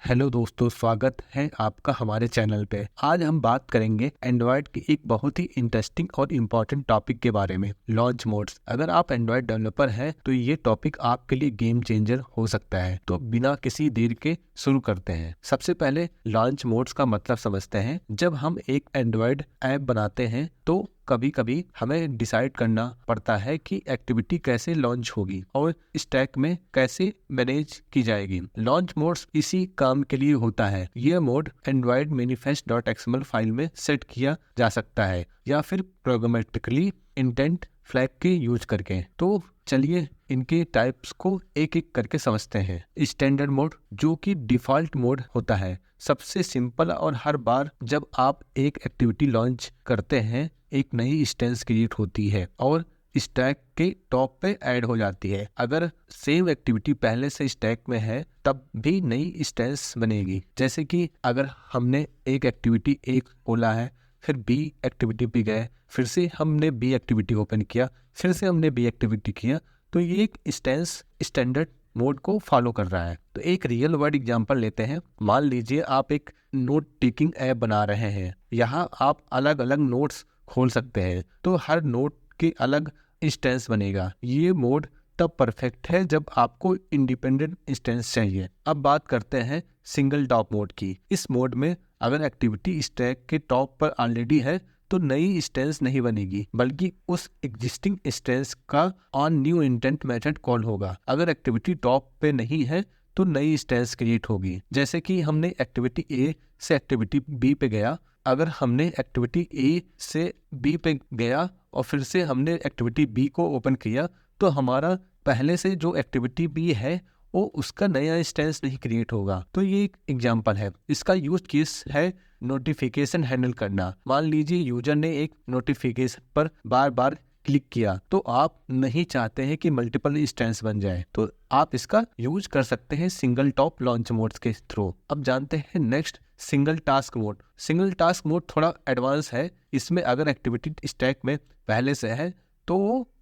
Hello दोस्तों, स्वागत है आपका हमारे चैनल पे। आज हम बात करेंगे एंड्रॉयड के एक बहुत ही इंटरेस्टिंग और इम्पोर्टेंट टॉपिक के बारे में, लॉन्च मोड्स। अगर आप एंड्रॉयड डेवलपर हैं तो ये टॉपिक आपके लिए गेम चेंजर हो सकता है। तो बिना किसी देर के शुरू करते हैं। सबसे पहले लॉन्च मोड्स का मतलब समझते हैं। जब हम एक एंड्रॉयड ऐप बनाते हैं तो कभी कभी हमें डिसाइड करना पड़ता है कि एक्टिविटी कैसे लॉन्च होगी और स्टैक में कैसे मैनेज की जाएगी। लॉन्च मोड्स इसी काम के लिए होता है। यह मोड एंड्रॉयड manifest.xml फाइल में सेट किया जा सकता है या फिर प्रोग्रामेटिकली इंटेंट फ्लैग के यूज करके। तो चलिए इनके टाइप्स को एक एक करके समझते हैं। स्टैंडर्ड मोड, जो कि डिफॉल्ट मोड होता है, सबसे सिंपल और हर बार जब आप एक एक्टिविटी लॉन्च करते हैं एक नई इंस्टेंस क्रिएट होती है और स्टैक के टॉप पे ऐड हो जाती है। अगर सेम एक्टिविटी पहले से स्टैक में है तब भी नई इंस्टेंस बनेगी। जैसे कि अगर हमने एक एक्टिविटी ए खोला है, फिर बी एक्टिविटी पे गए, फिर से हमने बी एक्टिविटी ओपन किया, फिर से हमने बी एक्टिविटी किया, तो ये एक इंस्टेंस स्टैंडर्ड मोड को फॉलो कर रहा है। तो एक रियल वर्ल्ड एग्जांपल लेते हैं। मान लीजिए आप एक नोट टेकिंग ऐप बना रहे हैं। यहाँ आप अलग अलग नोट्स खोल सकते हैं, तो हर नोट के अलग इंस्टेंस बनेगा। ये मोड तब परफेक्ट है जब आपको इंडिपेंडेंट इंस्टेंस चाहिए। अब बात करते हैं सिंगल टॉप मोड की। इस मोड में अगर एक्टिविटी स्टैक के टॉप पर ऑलरेडी है तो नई इंस्टेंस नहीं बनेगी, बल्कि उस एग्जिस्टिंग इंस्टेंस का on new intent method call होगा। अगर एक्टिविटी टॉप पे नहीं है तो नई इंस्टेंस क्रिएट होगी। जैसे कि हमने एक्टिविटी ए से एक्टिविटी बी पे गया, अगर हमने एक्टिविटी ए से बी पे गया और फिर से हमने एक्टिविटी बी को ओपन किया, तो हमारा पहले से जो एक्टिविटी बी है वो उसका नया इंस्टेंस नहीं क्रिएट होगा। तो ये एक एग्जांपल है। इसका यूज केस है नोटिफिकेशन हैंडल करना। मान लीजिए यूजर ने एक नोटिफिकेशन पर बार बार क्लिक किया, तो आप नहीं चाहते हैं कि मल्टीपल इंस्टेंस बन जाए, तो आप इसका यूज कर सकते हैं सिंगल टॉप लॉन्च मोड्स के थ्रू। अब जानते हैं next single task mode. Single task mode थोड़ा एडवांस है। इसमें अगर एक्टिविटी स्टैक में पहले से है तो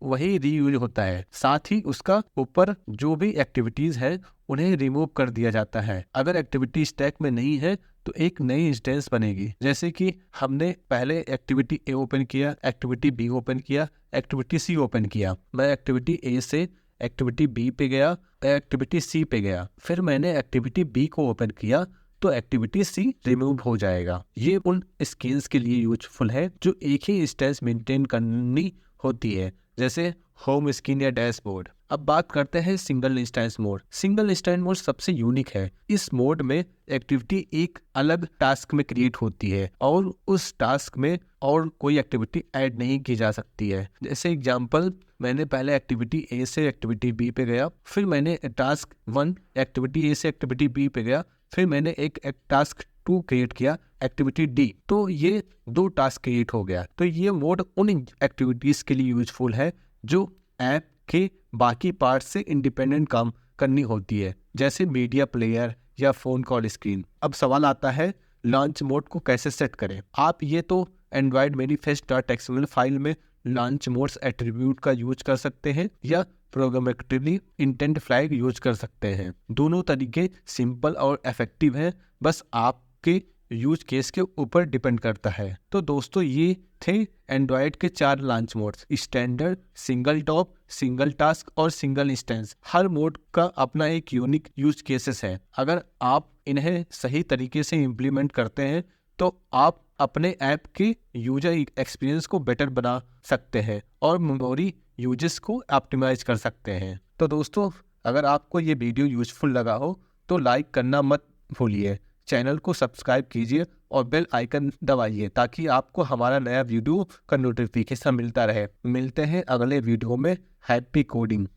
वही रीयूज होता है, साथ ही उसका ऊपर जो भी एक्टिविटीज है उन्हें रिमूव कर दिया जाता है। अगर एक्टिविटी स्टैक में नहीं है तो एक नई इंस्टेंस बनेगी। जैसे कि हमने पहले एक्टिविटी ए ओपन किया, एक्टिविटी बी ओपन किया, एक्टिविटी सी ओपन किया। मैं एक्टिविटी ए से एक्टिविटी बी पे गया, एक्टिविटी सी पे गया, फिर मैंने एक्टिविटी बी को ओपन किया, तो एक्टिविटी सी रिमूव हो जाएगा। ये उन स्किल्स के लिए यूजफुल है जो एक ही इंस्टेंस मेंटेन करनी होती है, जैसे होम स्क्रीन या डैशबोर्ड। अब बात करते हैं single instance mode. Single instance mode सबसे यूनिक है। इस मोड में एक्टिविटी एक अलग टास्क में क्रिएट होती है और उस टास्क में और कोई एक्टिविटी ऐड नहीं की जा सकती है। जैसे एग्जांपल, मैंने पहले एक्टिविटी ए से एक्टिविटी बी पे गया, फिर मैंने टास्क 1 एक्टिविटी ए से एक्टिविटी बी पे गया, फिर मैंने एक टास्क 2 क्रिएट किया एक्टिविटी डी, तो ये 2 टास्क क्रिएट हो गया। तो ये मोड उन एक्टिविटीज के लिए यूजफुल है जो ऐप के बाकी पार्ट से इंडिपेंडेंट काम करनी होती है, जैसे मीडिया प्लेयर या फोन कॉल स्क्रीन। अब सवाल आता है लॉन्च मोड को कैसे सेट करें। आप ये तो एंड्रॉयड manifest.xml फाइल में लॉन्च मोड्स एट्रीब्यूट का यूज कर सकते हैं या प्रोग्रामेटिकली इंटेंट फ्लैग यूज कर सकते हैं। दोनों तरीके सिंपल और इफेक्टिव हैं, बस आपके यूज केस के ऊपर डिपेंड करता है। तो दोस्तों ये थे एंड्रॉयड के 4 launch modes: standard, single top, single task और सिंगल इंस्टेंस। हर मोड का अपना एक यूनिक यूज केसेस है। अगर आप इन्हें सही तरीके से इम्प्लीमेंट करते हैं तो आप अपने ऐप के यूजर एक्सपीरियंस को बेटर बना सकते हैं और मेमोरी यूजेस को ऑप्टिमाइज कर सकते हैं। तो दोस्तों, अगर आपको ये वीडियो यूजफुल लगा हो तो लाइक करना मत भूलिए, चैनल को सब्सक्राइब कीजिए और बेल आइकन दबाइए ताकि आपको हमारा नया वीडियो का नोटिफिकेशन मिलता रहे। मिलते हैं अगले वीडियो में। Happy coding.